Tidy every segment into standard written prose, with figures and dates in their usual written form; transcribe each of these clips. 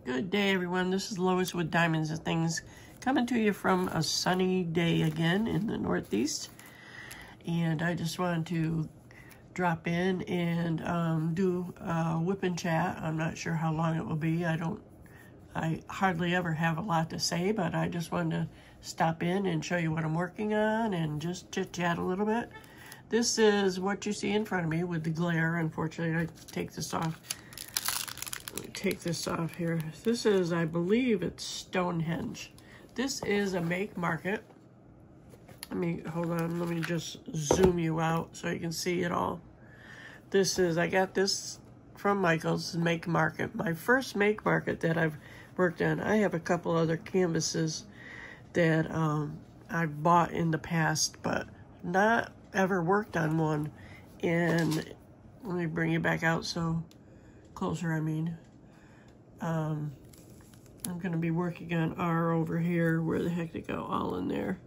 Good day, everyone. This is Lois with Diamonds and Things, coming to you from a sunny day again in the Northeast. And I just wanted to drop in and do a whip and chat. I'm not sure how long it will be. I hardly ever have a lot to say, but I just wanted to stop in and show you what I'm working on and just chit-chat a little bit. This is what you see in front of me with the glare. Unfortunately, I take this off. Let me take this off here. This is, I believe it's Stonehenge. This is a make market. Hold on, let me just zoom you out so you can see it all. This is, I got this from Michael's Make Market. My first Make Market that I've worked on. I have a couple other canvases that I've bought in the past, but not ever worked on one. And let me bring you back out so closer, I'm going to be working on R over here. Where the heck to go? All in there.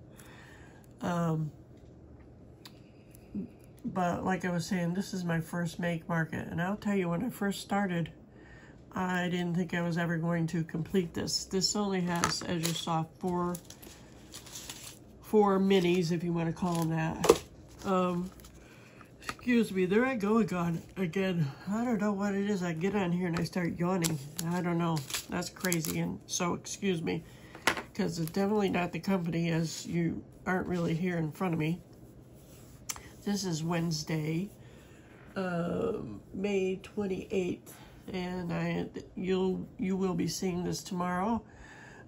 But like I was saying, this is my first make market. And I'll tell you, when I first started, I didn't think I was ever going to complete this. This only has, as you saw, four minis, if you want to call them that. Excuse me, there I go again. I don't know what it is. I get on here and I start yawning. I don't know. That's crazy. And so excuse me, because it's definitely not the company, as you aren't really here in front of me. This is Wednesday, May 28th, and you will be seeing this tomorrow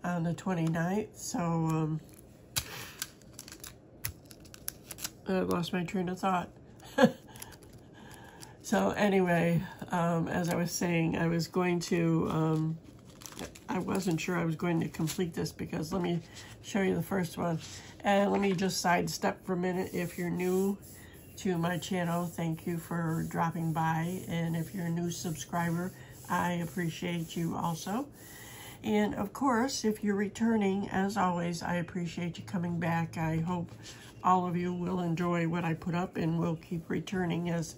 on the 29th. So I lost my train of thought. So anyway, as I was saying, I was going to, I wasn't sure I was going to complete this, because let me show you the first one. And let me just sidestep for a minute. If you're new to my channel, thank you for dropping by. And if you're a new subscriber, I appreciate you also. And of course, if you're returning, as always, I appreciate you coming back. I hope all of you will enjoy what I put up and will keep returning, as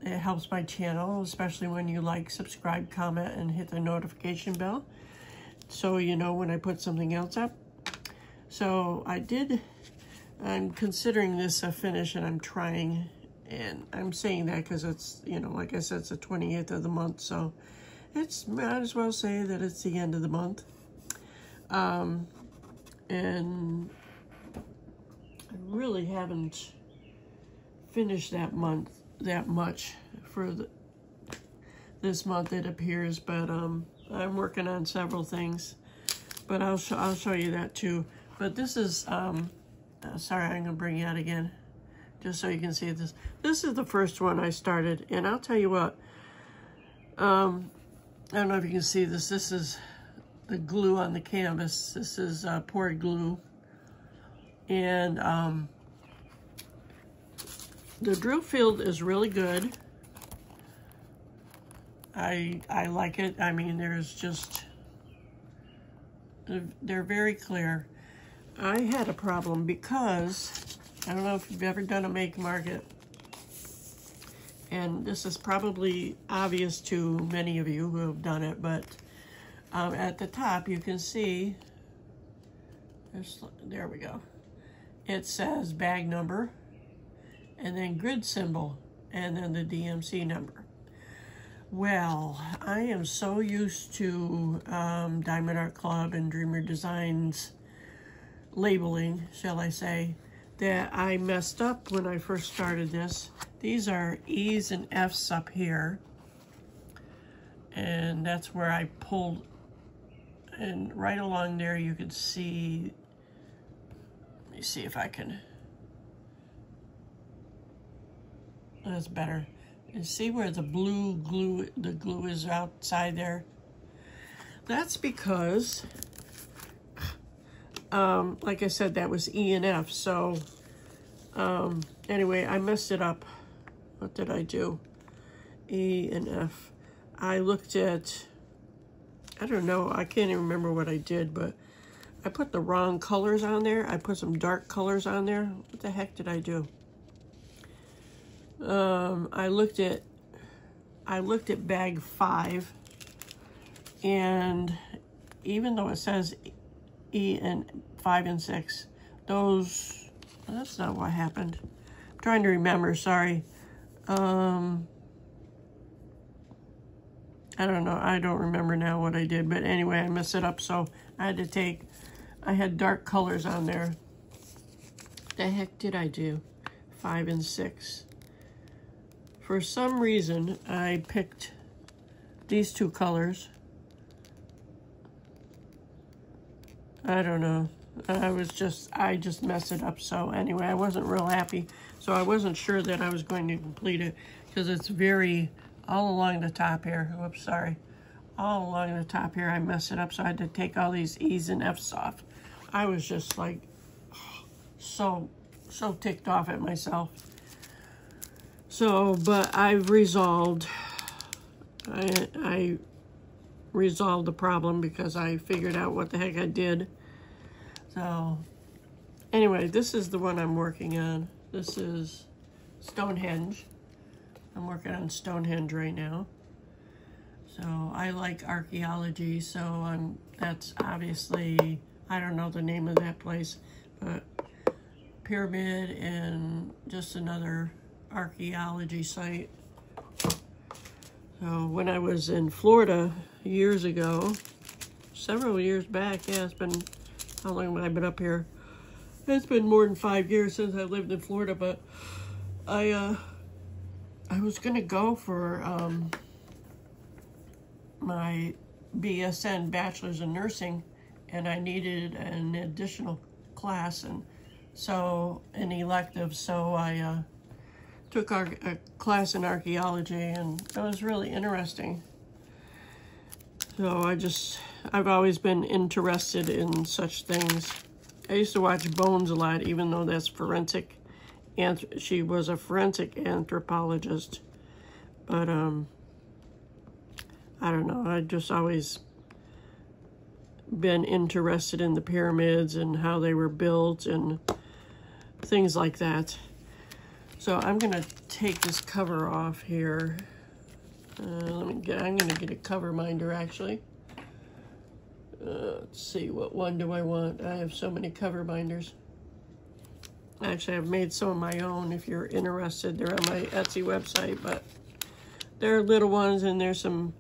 it helps my channel, especially when you like, subscribe, comment, and hit the notification bell so you know when I put something else up. So I'm considering this a finish, and I'm trying, and I'm saying that because it's, like I said, it's the 28th of the month, so might as well say that it's the end of the month. And I really haven't finished that much for this month, it appears, but I'm working on several things, but I'll show you that too. But this is sorry, I'm gonna bring you out again just so you can see this. This is the first one I started, and I'll tell you what, I don't know if you can see this. This is the glue on the canvas. This is poured glue, and the drill field is really good. I like it. There's just, they're very clear. I had a problem because, I don't know if you've ever done a make market, and this is probably obvious to many of you who have done it, but at the top you can see, there we go. It says bag number, and then grid symbol, and then the DMC number. Well, I am so used to Diamond Art Club and Dreamer Designs labeling, shall I say, that I messed up when I first started this. These are E's and F's up here, and that's where I pulled, and right along there you can see, let me see if I can, that's better. You see where the blue glue, the glue is outside there? That's because, like I said, that was E and F. So, anyway, I messed it up. What did I do? E and F. I looked at, I don't know, I can't even remember what I did, but I put the wrong colors on there. I put some dark colors on there. What the heck did I do? I looked at bag 5, And even though it says E and 5 and 6, that's not what happened. I'm trying to remember, sorry. I don't know, I don't remember now what I did, but anyway, I messed it up, so I had dark colors on there. The heck did I do? 5 and 6. For some reason, I picked these two colors. I don't know. I just messed it up. So anyway, I wasn't real happy. So I wasn't sure that I was going to complete it because it's very, all along the top here. Whoops, sorry. All along the top here, I messed it up. So I had to take all these E's and F's off. I was just like, so ticked off at myself. So, but I've resolved, I resolved the problem because I figured out what the heck I did. So, anyway, this is the one I'm working on. This is Stonehenge. I'm working on Stonehenge right now. So, I like archaeology, so that's obviously, I don't know the name of that place, but pyramid and just another archaeology site. So when I was in Florida years ago, several years back, yeah, it's been, how long have I been up here? It's been more than 5 years since I lived in Florida, but I was gonna go for my BSN, Bachelor's in Nursing, and I needed an additional class, and so an elective, so I took a class in archaeology, and it was really interesting. So I've always been interested in such things. I used to watch Bones a lot, even though that's forensic, and she was a forensic anthropologist. But I don't know, I just always been interested in the pyramids and how they were built and things like that. So I'm gonna take this cover off here. I'm gonna get a cover minder actually. Let's see, what one do I want? I have so many cover minders. Actually, I've made some of my own. If you're interested, they're on my Etsy website, but they're little ones, and there's some,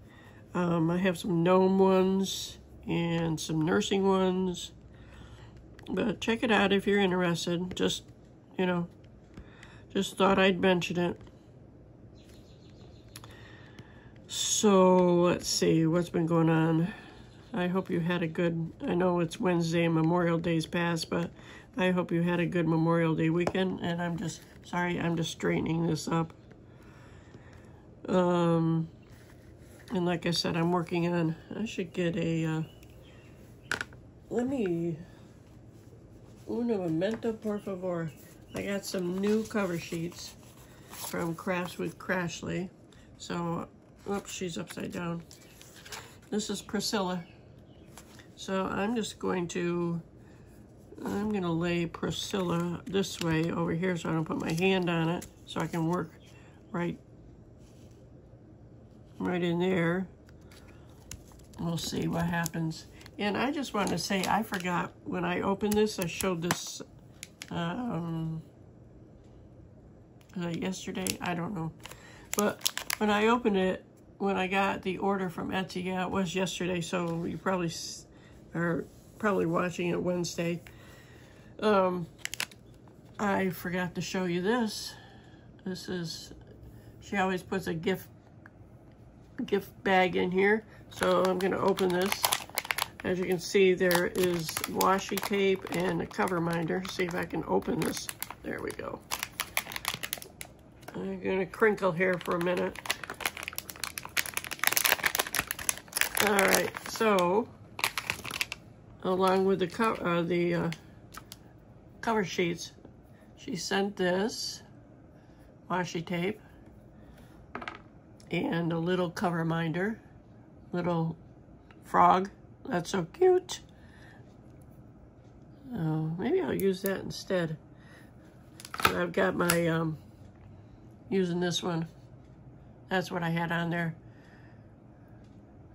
I have some gnome ones and some nursing ones. But check it out if you're interested. Just, you know, just thought I'd mention it. So, let's see, what's been going on? I hope you had a good, I know it's Wednesday and Memorial Day's past, but I hope you had a good Memorial Day weekend. And I'm just, sorry, I'm just straightening this up. And like I said, I'm working on, I should get a, un momento, por favor. I got some new cover sheets from Crafts with Crashly. So, oops, she's upside down. This is Priscilla. So I'm just going to, I'm gonna lay Priscilla this way over here so I don't put my hand on it, so I can work right in there. We'll see what happens. And I just wanted to say, I forgot, when I opened this, I showed this yesterday, I don't know. But when I opened it, when I got the order from Etsy, yeah, it was yesterday, so you probably are watching it Wednesday. I forgot to show you this. This is, she always puts a gift bag in here. So I'm gonna open this. As you can see, there is washi tape and a cover minder. See if I can open this. There we go. I'm gonna crinkle here for a minute. All right, so along with the cover sheets, she sent this washi tape and a little cover minder, little frog. That's so cute. Oh, maybe I'll use that instead. So I've got my using this one. That's what I had on there.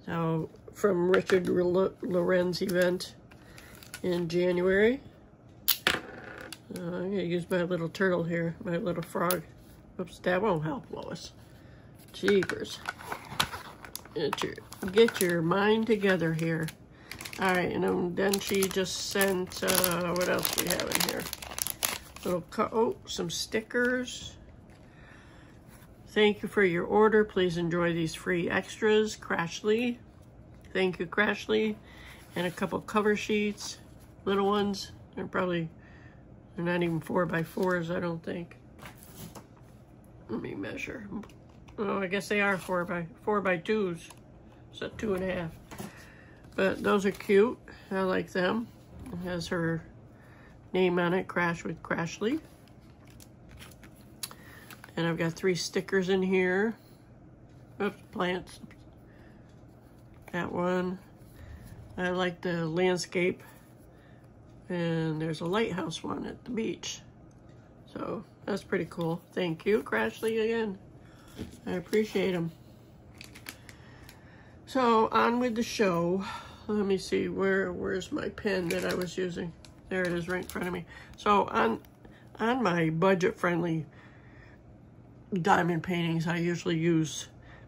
So from Richard Loren's event in January. I'm going to use my little turtle here, my little frog. Oops, that won't help, Lois. Jeepers. Get your mind together here. All right, and then she just sent, what else do we have in here? Some stickers. Thank you for your order. Please enjoy these free extras. Crashly. Thank you, Crashly. And a couple cover sheets. Little ones. They're not even 4x4s, I don't think. Let me measure. Oh, I guess they are 4x2s. So 2.5. But those are cute. I like them. It has her name on it, Crash with Crashly. And I've got 3 stickers in here. Oops, plants. That one. I like the landscape. And there's a lighthouse one at the beach. So that's pretty cool. Thank you, Crashly, again. I appreciate them. So on with the show. Let me see, where's my pen that I was using? There it is, right in front of me. So on my budget-friendly diamond paintings, I usually use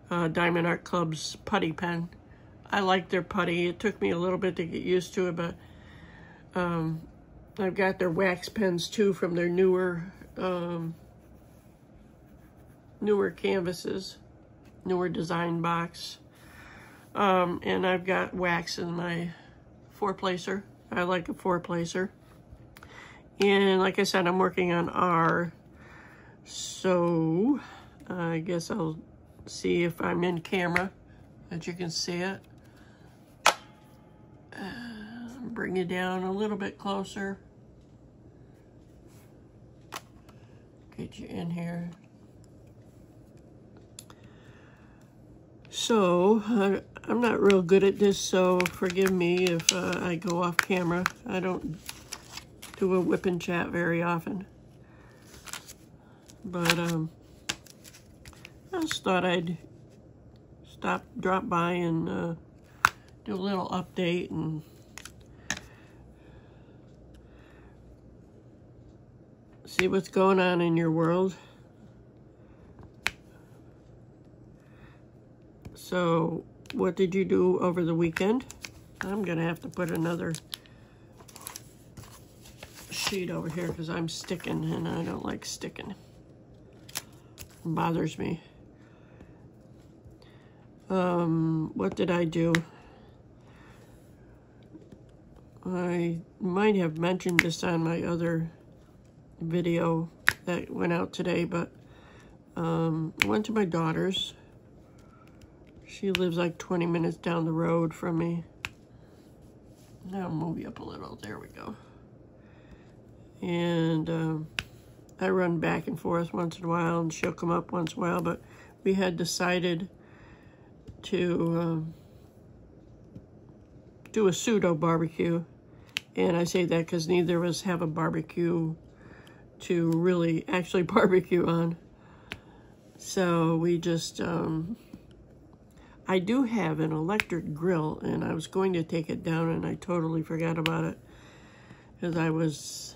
Diamond Art Club's putty pen. I like their putty. It took me a little bit to get used to it, but I've got their wax pens too from their newer canvases, newer design box. And I've got wax in my 4-placer. I like a 4-placer. And like I said, I'm working on R. So I guess I'll see if I'm in camera, that you can see it. Bring you down a little bit closer. Get you in here. So, I'm not real good at this, so forgive me if I go off camera. I don't do a whip and chat very often. But I just thought I'd drop by and do a little update and see what's going on in your world. So, what did you do over the weekend? I'm gonna have to put another sheet over here because I'm sticking and I don't like sticking. It bothers me. What did I do? I might have mentioned this on my other video that went out today, but I went to my daughter's. She lives like 20 minutes down the road from me. Now I'll move you up a little. There we go. And I run back and forth once in a while, and she'll come up once in a while, but we had decided to do a pseudo barbecue. And I say that because neither of us have a barbecue to really actually barbecue on. So we just, I do have an electric grill, and I was going to take it down, and I totally forgot about it because I was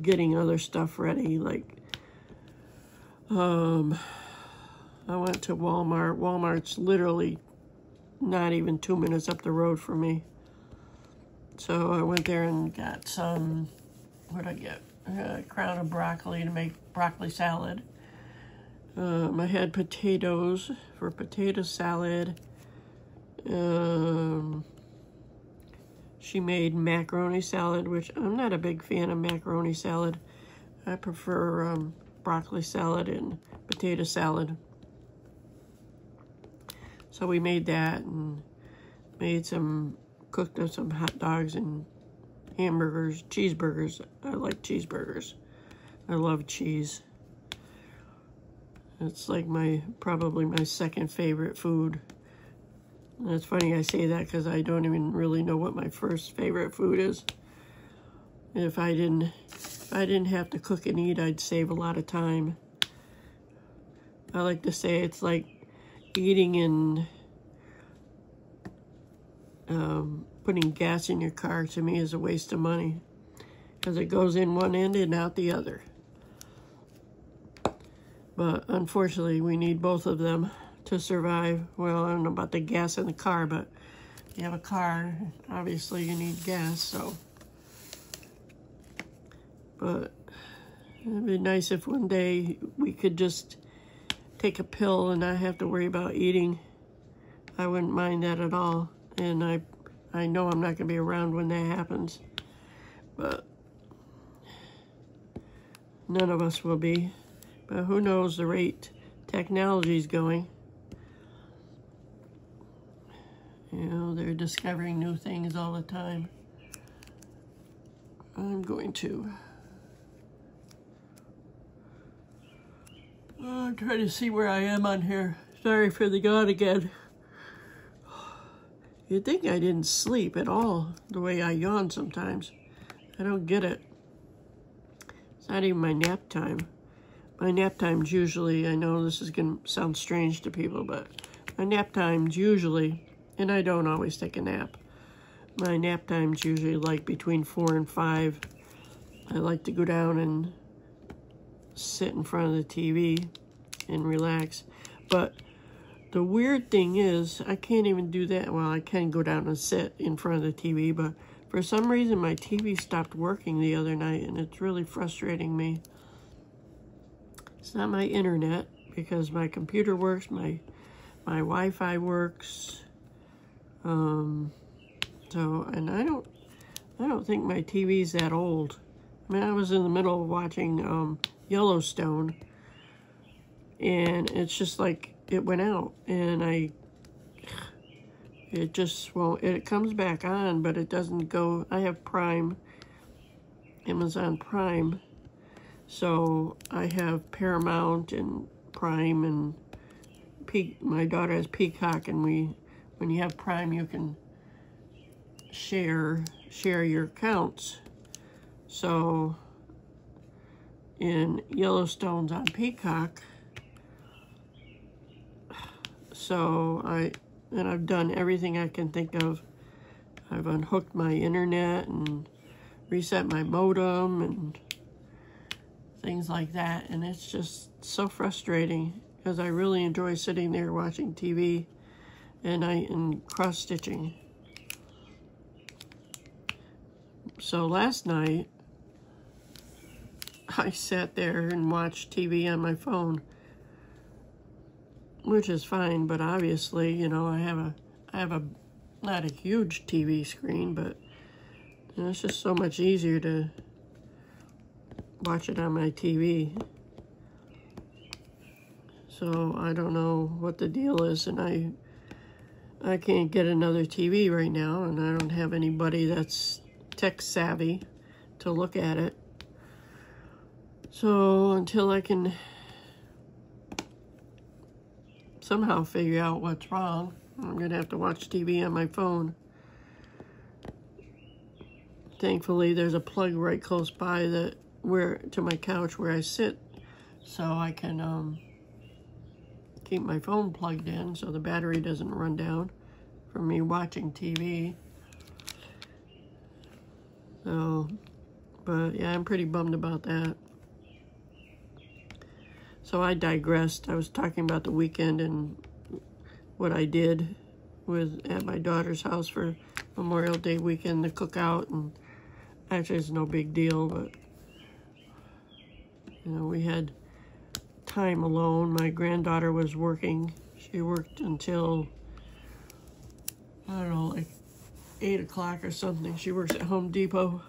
getting other stuff ready. Like, I went to Walmart. Walmart's literally not even 2 minutes up the road from me. So I went there and got some, what did I get? A crown of broccoli to make broccoli salad. I had potatoes for potato salad. She made macaroni salad, which I'm not a big fan of macaroni salad. I prefer broccoli salad and potato salad. So we made that and cooked up some hot dogs and hamburgers, cheeseburgers. I like cheeseburgers. I love cheese. It's like probably my second favorite food. And it's funny I say that because I don't even really know what my first favorite food is. If I didn't have to cook and eat, I'd save a lot of time. I like to say it's like eating in putting gas in your car, to me, is a waste of money because it goes in one end and out the other. But unfortunately, we need both of them to survive. Well, I don't know about the gas in the car, but if you have a car, obviously you need gas, so. But it'd be nice if one day we could just take a pill and not have to worry about eating. I wouldn't mind that at all. And I know I'm not going to be around when that happens. But none of us will be. But who knows the rate technology's going. You know, they're discovering new things all the time. I'm going to try to see where I am on here. Sorry for the yawn again. You'd think I didn't sleep at all, the way I yawn sometimes. I don't get it. It's not even my nap time. My nap time's usually, I know this is going to sound strange to people, but my nap time's usually, and I don't always take a nap, my nap time's usually like between 4 and 5. I like to go down and sit in front of the TV and relax. But the weird thing is, I can't even do that. Well, I can go down and sit in front of the TV, but for some reason my TV stopped working the other night, and it's really frustrating me. It's not my internet, because my computer works, my Wi-Fi works. And I don't think my TV's that old. I mean, I was in the middle of watching Yellowstone, and it's just like it went out, and it just won't, it comes back on, but it doesn't go. I have Prime, Amazon Prime, so I have Paramount and Prime, and my daughter has Peacock, and when you have Prime, you can share your accounts. So in Yellowstone's on Peacock, so I've done everything I can think of. I've unhooked my internet and reset my modem and things like that, and it's just so frustrating because I really enjoy sitting there watching TV and cross-stitching. So last night, I sat there and watched TV on my phone, which is fine, but obviously, you know, I have a not a huge TV screen, but you know, it's just so much easier to watch it on my TV. So I don't know what the deal is, and I can't get another TV right now, and I don't have anybody that's tech savvy to look at it. So until I can somehow figure out what's wrong, I'm gonna have to watch TV on my phone. Thankfully, there's a plug right close by to my couch where I sit, so I can keep my phone plugged in so the battery doesn't run down from me watching TV. So, but yeah, I'm pretty bummed about that. So I digressed. I was talking about the weekend and what I did at my daughter's house for Memorial Day weekend, the cookout, and actually it's no big deal, but you know, we had time alone. My granddaughter was working. She worked until, I don't know, like 8 o'clock or something. She works at Home Depot.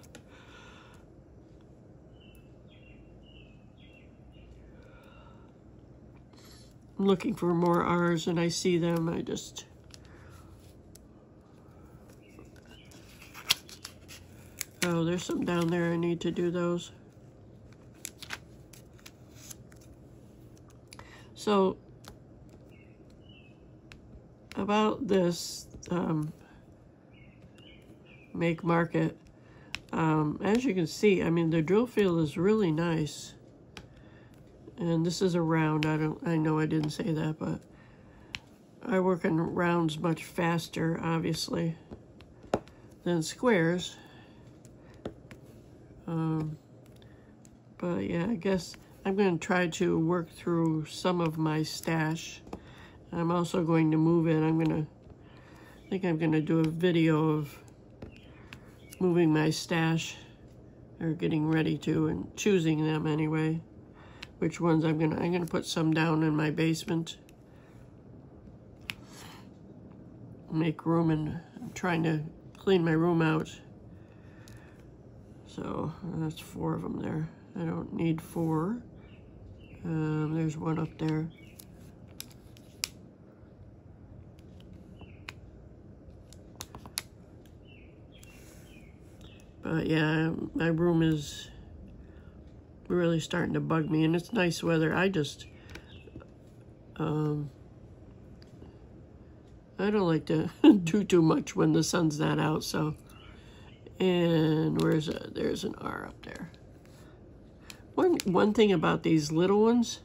I'm looking for more R's, and I see them. I just... Oh, there's some down there. I need to do those. So, about this makemarket, as you can see, I mean, the drill field is really nice. And this is a round. I know I didn't say that, but I work in rounds much faster, obviously. than squares. But yeah, I guess I'm going to try to work through some of my stash. I'm also going to move it. I think I'm going to do a video of moving my stash, or getting ready to, and choosing them anyway. Which ones I'm gonna put some down in my basement. Make room, and I'm trying to clean my room out. So that's 4 of them there. I don't need 4. There's one up there. But yeah, my room is really starting to bug me, and it's nice weather. I just, I don't like to do too much when the sun's not out, so. And there's an R up there. One thing about these little ones,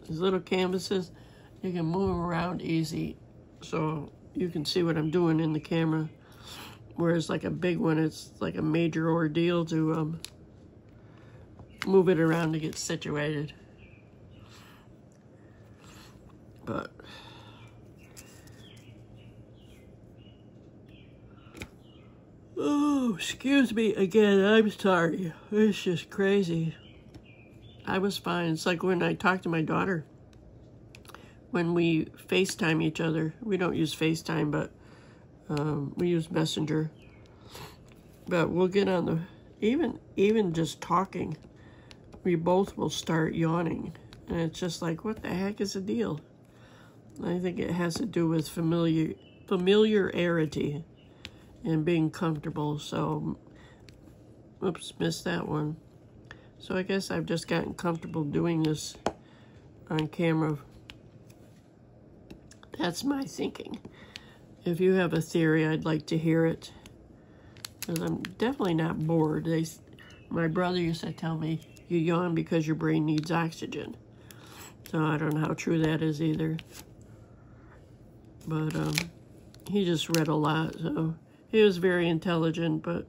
these little canvases, you can move them around easy, so you can see what I'm doing in the camera. Whereas like a big one, it's like a major ordeal to move it around to get situated. But oh, excuse me again, I'm sorry. It's just crazy. I was fine. It's like when I talk to my daughter, when we FaceTime each other. We don't use FaceTime, but we use Messenger. But we'll get on the, even just talking, we both will start yawning. And it's just like, what the heck is the deal? I think it has to do with familiarity and being comfortable. So, oops, missed that one. So I guess I've just gotten comfortable doing this on camera. That's my thinking. If you have a theory, I'd like to hear it. Because I'm definitely not bored. My brother used to tell me, you yawn because your brain needs oxygen. So I don't know how true that is either. But he just read a lot, so he was very intelligent, but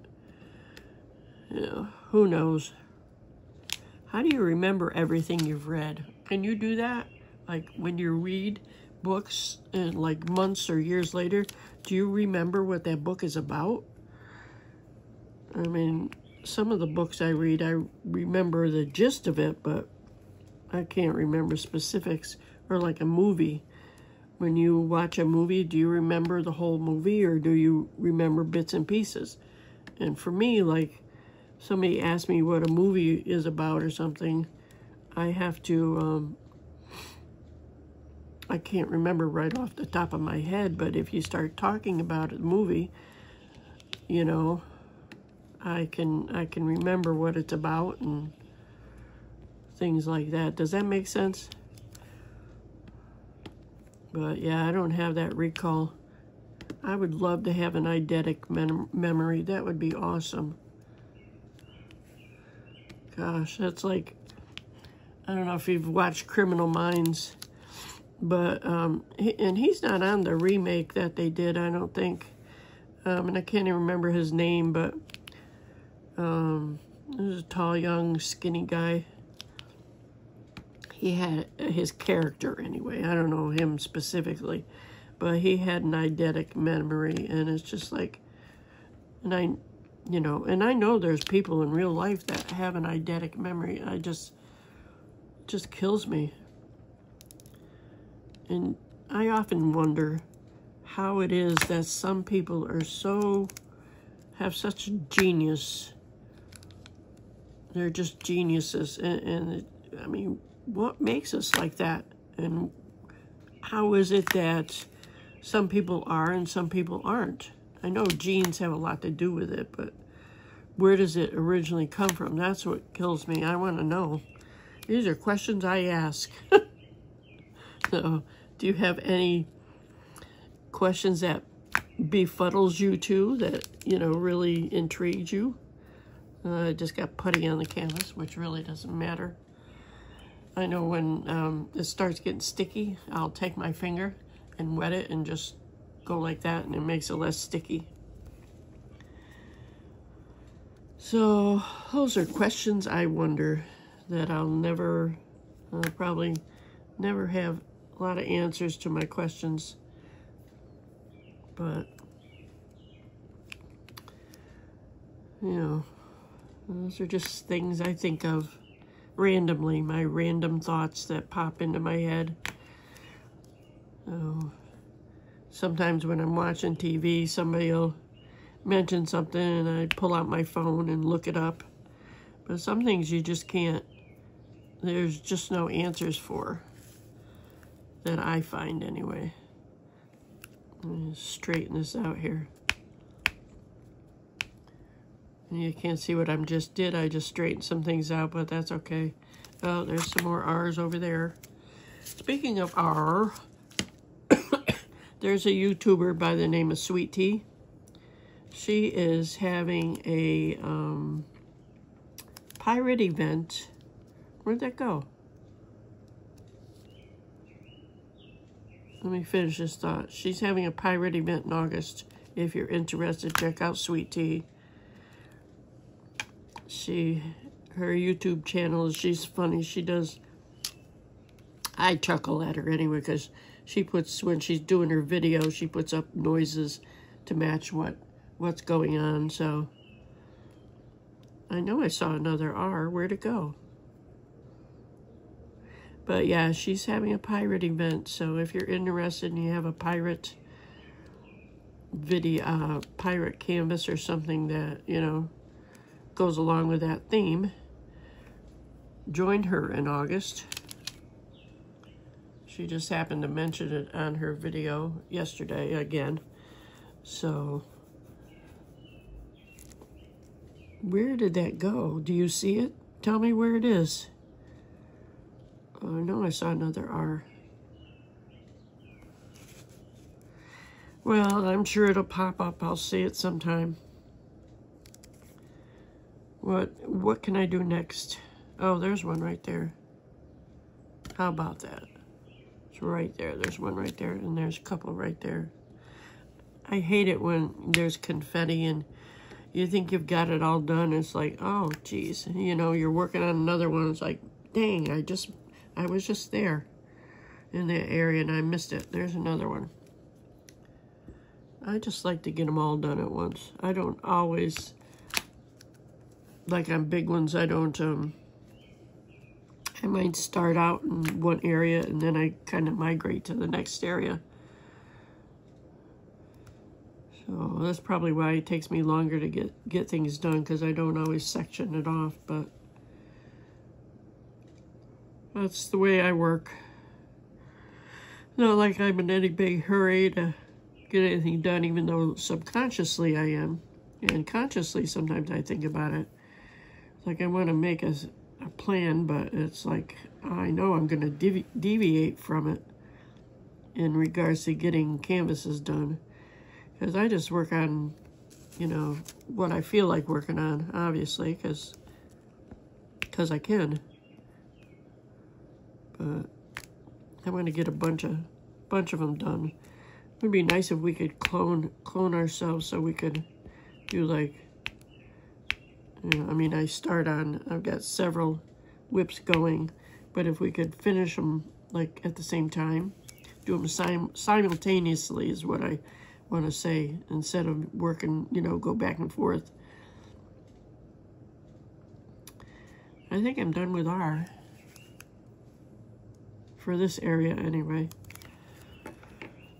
you know, who knows? How do you remember everything you've read? Can you do that? Like when you read books and like months or years later, do you remember what that book is about? I mean, some of the books I read, I remember the gist of it, but I can't remember specifics. Or like a movie. When you watch a movie, do you remember the whole movie, or do you remember bits and pieces? And for me, like, somebody asked me what a movie is about or something, I have to, I can't remember right off the top of my head, but if you start talking about a movie, you know, I can remember what it's about and things like that. Does that make sense? But yeah, I don't have that recall. I would love to have an eidetic memory. That would be awesome. Gosh, that's like, I don't know if you've watched Criminal Minds, but, and he's not on the remake that they did, I don't think. And I can't even remember his name, but this is a tall, young, skinny guy. He had his character anyway. I don't know him specifically, but he had an eidetic memory, and it's just like, and I know there's people in real life that have an eidetic memory. It just kills me. And I often wonder how it is that some people are have such genius. They're just geniuses, and I mean, what makes us like that? And how is it that some people are and some people aren't? I know genes have a lot to do with it, but where does it originally come from? That's what kills me. I want to know. These are questions I ask. So, do you have any questions that befuddles you too, that, you know, really intrigues you? I just got putty on the canvas, which really doesn't matter. I know when it starts getting sticky, I'll take my finger and wet it and just go like that, and it makes it less sticky. So those are questions I wonder that I'll probably never have a lot of answers to my questions. But, you know, those are just things I think of randomly, my random thoughts that pop into my head. Sometimes when I'm watching TV, somebody will mention something and I pull out my phone and look it up. But some things you just can't, there's just no answers for, that I find anyway. Let me straighten this out here. And you can't see what I just did. I just straightened some things out, but that's okay. Oh, there's some more R's over there. Speaking of R, there's a YouTuber by the name of Sweet Tea. She is having a pirate event. Where'd that go? Let me finish this thought. She's having a pirate event in August. If you're interested, check out Sweet Tea. Her YouTube channel, she's funny. She does, I chuckle at her anyway, because she puts, when she's doing her video, she puts up noises to match what's going on. So I know I saw another R. Where'd it go? But yeah, she's having a pirate event. So if you're interested and you have a pirate video, pirate canvas or something that, you know, goes along with that theme, join her in August. She just happened to mention it on her video yesterday again. So where did that go? Do you see it? Tell me where it is. Oh, I know I saw another R. Well, I'm sure it'll pop up. I'll see it sometime. What can I do next? Oh, there's one right there. How about that? It's right there. There's one right there, and there's a couple right there. I hate it when there's confetti and you think you've got it all done. It's like, oh, geez. You know, you're working on another one. It's like, dang, I was just there in that area and I missed it. There's another one. I just like to get them all done at once. I don't always, like on big ones, I don't, I might start out in one area and then I kind of migrate to the next area. So that's probably why it takes me longer to get things done, because I don't always section it off, but that's the way I work. Not like I'm in any big hurry to get anything done, even though subconsciously I am. And consciously, sometimes I think about it. It's like I want to make a plan, but it's like I know I'm going to deviate from it in regards to getting canvases done. Because I just work on, you know, what I feel like working on, obviously, because I can. But I want to get a bunch of them done. It would be nice if we could clone ourselves, so we could do like, you know, I mean, I've got several whips going, but if we could finish them like at the same time, do them simultaneously is what I want to say, instead of working, you know, go back and forth. I think I'm done with R. For this area, anyway.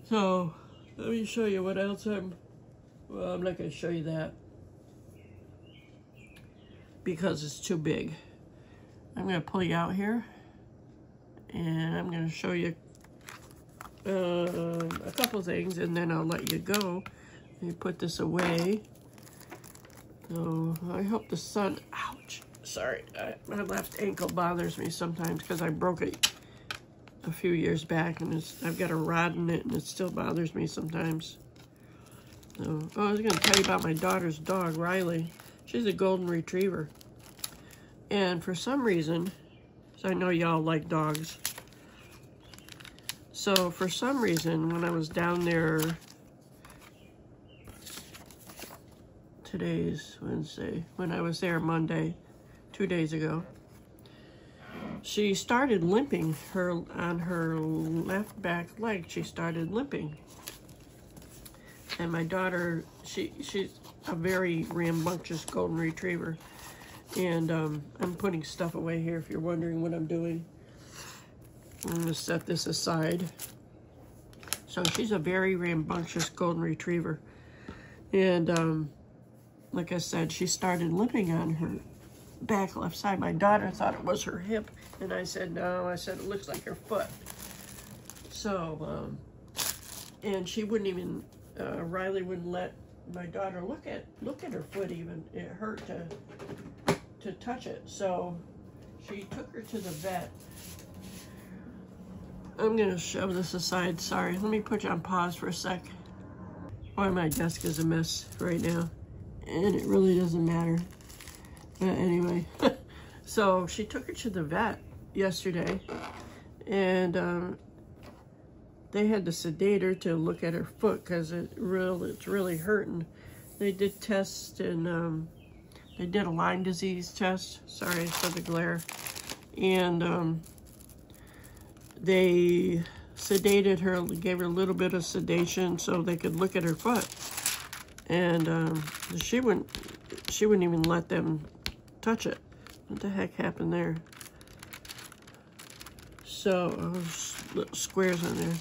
So, let me show you what else well, I'm not going to show you that, because it's too big. I'm going to pull you out here, and I'm going to show you a couple things, and then I'll let you go. Let me put this away. So, I hope the sun, ouch, sorry, my left ankle bothers me sometimes because I broke it a few years back, and I've got a rod in it, and it still bothers me sometimes. So, I was going to tell you about my daughter's dog, Riley. She's a golden retriever. And for some reason, so I know y'all like dogs. So for some reason, when I was down there Today's Wednesday. When I was there Monday, 2 days ago, she started limping. On her left back leg, she started limping. And my daughter, she's a very rambunctious golden retriever. And I'm putting stuff away here if you're wondering what I'm doing. I'm going to set this aside. So she's a very rambunctious golden retriever. And like I said, she started limping on her back left side. My daughter thought it was her hip. And I said, no. I said, it looks like her foot. So, and she wouldn't even, Riley wouldn't let my daughter look at her foot even. It hurt to touch it. So she took her to the vet. I'm gonna shove this aside, sorry. Let me put you on pause for a sec. Boy, my desk is a mess right now. And it really doesn't matter. But anyway, so she took her to the vet yesterday. And they had to sedate her to look at her foot because it's really hurting. They did tests and they did a Lyme disease test. Sorry for the glare. And they sedated her, gave her a little bit of sedation so they could look at her foot. And she wouldn't even let them touch it. What the heck happened there? So, little squares on there.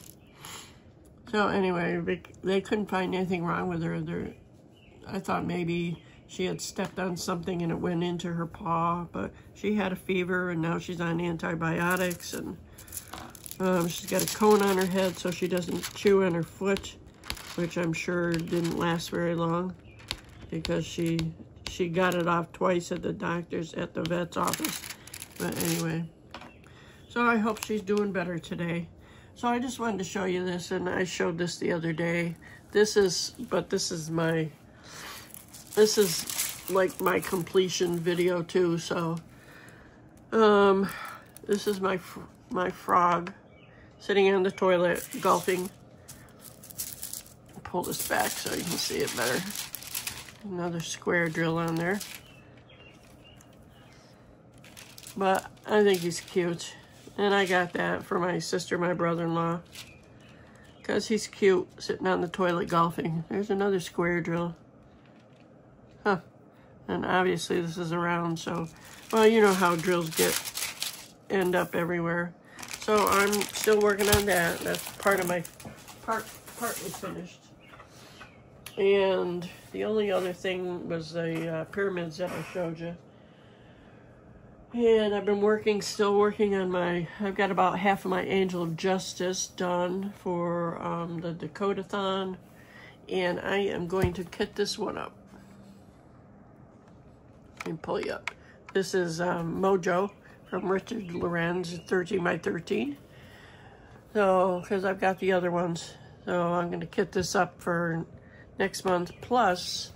So anyway, they couldn't find anything wrong with her. I thought maybe she had stepped on something and it went into her paw, but she had a fever and now she's on antibiotics, and she's got a cone on her head so she doesn't chew on her foot, which I'm sure didn't last very long because she got it off twice at the vet's office. But anyway, so I hope she's doing better today. So I just wanted to show you this, and I showed this the other day. This is like my completion video too. So this is my frog sitting on the toilet golfing. Pull this back so you can see it better. Another square drill on there. But I think he's cute. And I got that for my sister, my brother-in-law. Because he's cute, sitting on the toilet golfing. There's another square drill. Huh. And obviously this is around, so... Well, you know how drills end up everywhere. So I'm still working on that. That's part of my... partly finished. And the only other thing was the pyramids that I showed you. And I've been still working on I've got about half of my Angel of Justice done for the Dakotathon. And I am going to kit this one up. Let me pull you up. This is Mojo from Richard Lorenz, 13 by 13. So, because I've got the other ones. So I'm going to kit this up for next month. Plus,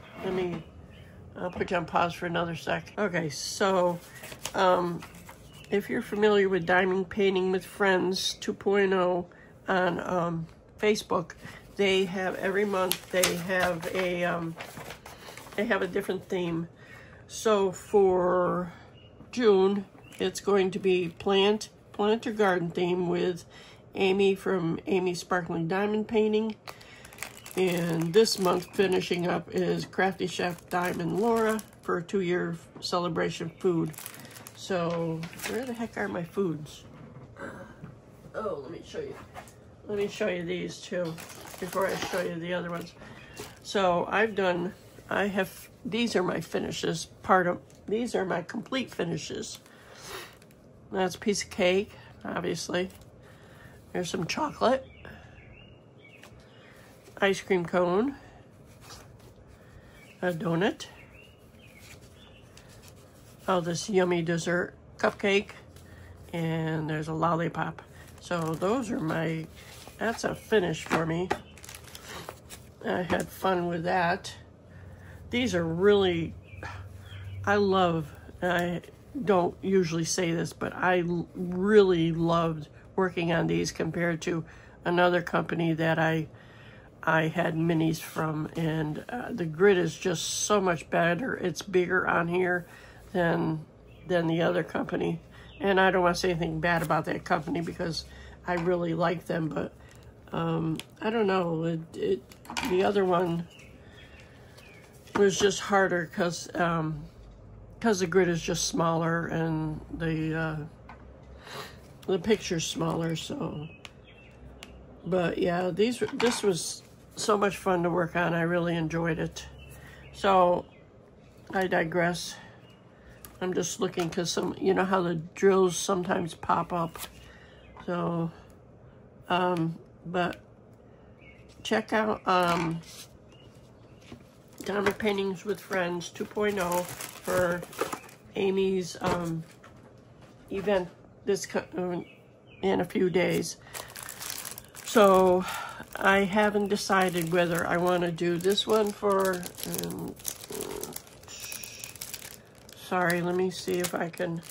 I'll put you on pause for another sec. Okay, so if you're familiar with Diamond Painting with Friends 2.0 on Facebook, they have every month they have a different theme. So for June, it's going to be plant or garden theme with Amy from Amy's Sparkling Diamond Painting. And this month finishing up is Crafty Chef Diamond Laura for a 2-year celebration food. So where the heck are my foods? Oh, let me show you. Let me show you these too before I show you the other ones. So these are my finishes. These are my complete finishes. That's a piece of cake, obviously. There's some chocolate. Ice cream cone. A donut. Oh, this yummy dessert cupcake. And there's a lollipop. So those are that's a finish for me. I had fun with that. These are really, I don't usually say this, but I really loved working on these compared to another company that I I had minis from, and the grid is just so much better. It's bigger on here than the other company. And I don't want to say anything bad about that company because I really like them, but I don't know. The other one was just harder because the grid is just smaller and the picture's smaller. So, but yeah, this was so much fun to work on. I really enjoyed it. So I digress. I'm just looking because you know how the drills sometimes pop up. So, but check out Diamond Paintings with Friends 2.0 for Amy's event in a few days. So I haven't decided whether I want to do this one for sorry, let me see if I can.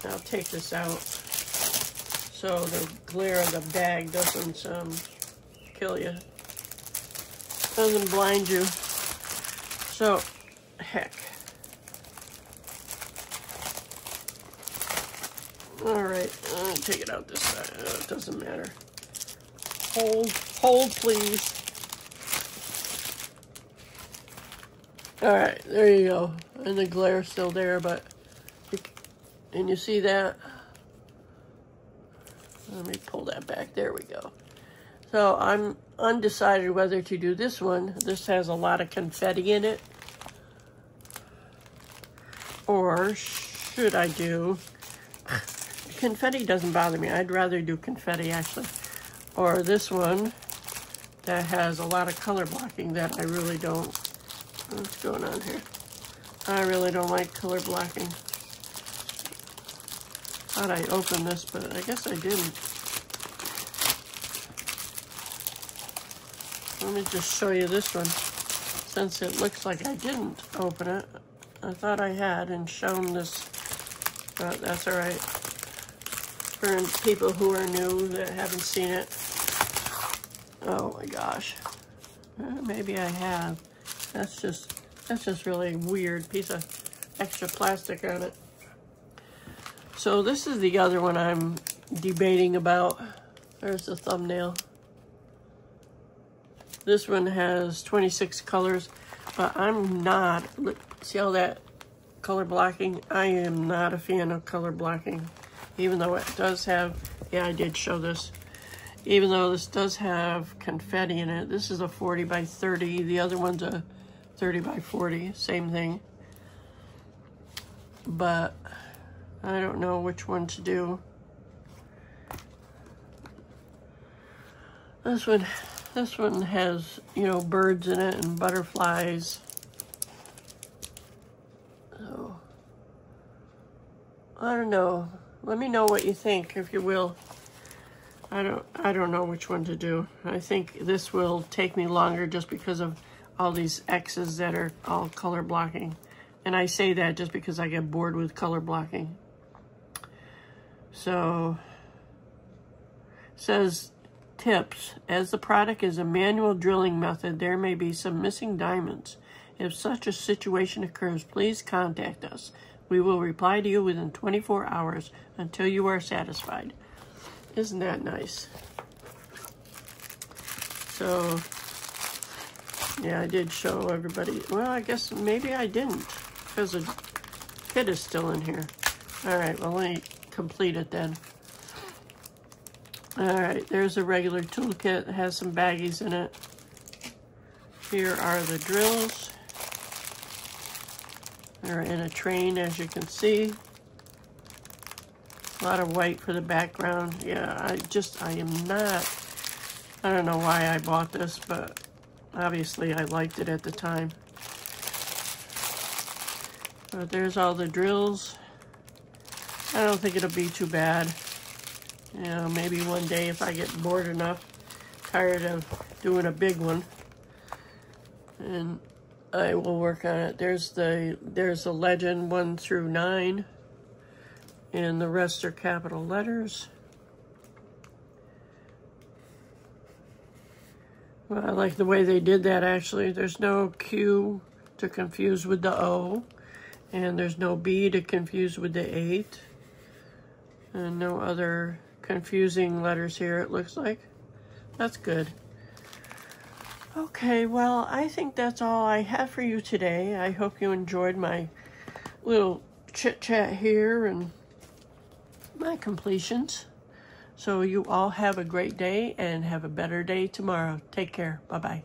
I'll take this out so the glare of the bag doesn't kill you, doesn't blind you. So, heck. All right, I'll take it out this side. It doesn't matter. Hold, please. All right, there you go. And the glare's still there, but, and you see that? Let me pull that back. There we go. So I'm undecided whether to do this one. This has a lot of confetti in it. Or should I do... Confetti doesn't bother me. I'd rather do confetti, actually. Or this one that has a lot of color blocking that I really don't... What's going on here? I really don't like color blocking. Thought I opened this, but I guess I didn't. Let me just show you this one, since it looks like I didn't open it. I thought I had and shown this, but that's all right. For people who are new that haven't seen it. Oh my gosh. Maybe I have. That's just really weird piece of extra plastic on it. So this is the other one I'm debating about. There's the thumbnail. This one has 26 colors, but I'm not, see all that color blocking? I am not a fan of color blocking, even though it does have, yeah, I did show this. Even though this does have confetti in it. This is a 40 by 30. The other one's a 30 by 40, same thing. But I don't know which one to do. This one has, you know, birds in it and butterflies. So, I don't know. Let me know what you think, if you will. I don't know which one to do. I think this will take me longer just because of all these X's that are all color blocking. And I say that just because I get bored with color blocking. So, says tips. As the product is a manual drilling method, there may be some missing diamonds. If such a situation occurs, please contact us. We will reply to you within 24 hours until you are satisfied. Isn't that nice? So, yeah, I did show everybody. Well, I guess maybe I didn't, because the kit is still in here. All right, well, let me complete it then. All right, there's a regular toolkit. It has some baggies in it. Here are the drills. They're in a train, as you can see. A lot of white for the background. Yeah, I am not, I don't know why I bought this, but obviously I liked it at the time. But there's all the drills. I don't think it'll be too bad. You know, maybe one day if I get bored enough, tired of doing a big one, and I will work on it. There's the legend 1 through 9, and the rest are capital letters. Well, I like the way they did that, actually. There's no Q to confuse with the O, and there's no B to confuse with the 8, and no other confusing letters here, it looks like. That's good. Okay, well, I think that's all I have for you today. I hope you enjoyed my little chit-chat here and my completions. So you all have a great day and have a better day tomorrow. Take care. Bye-bye.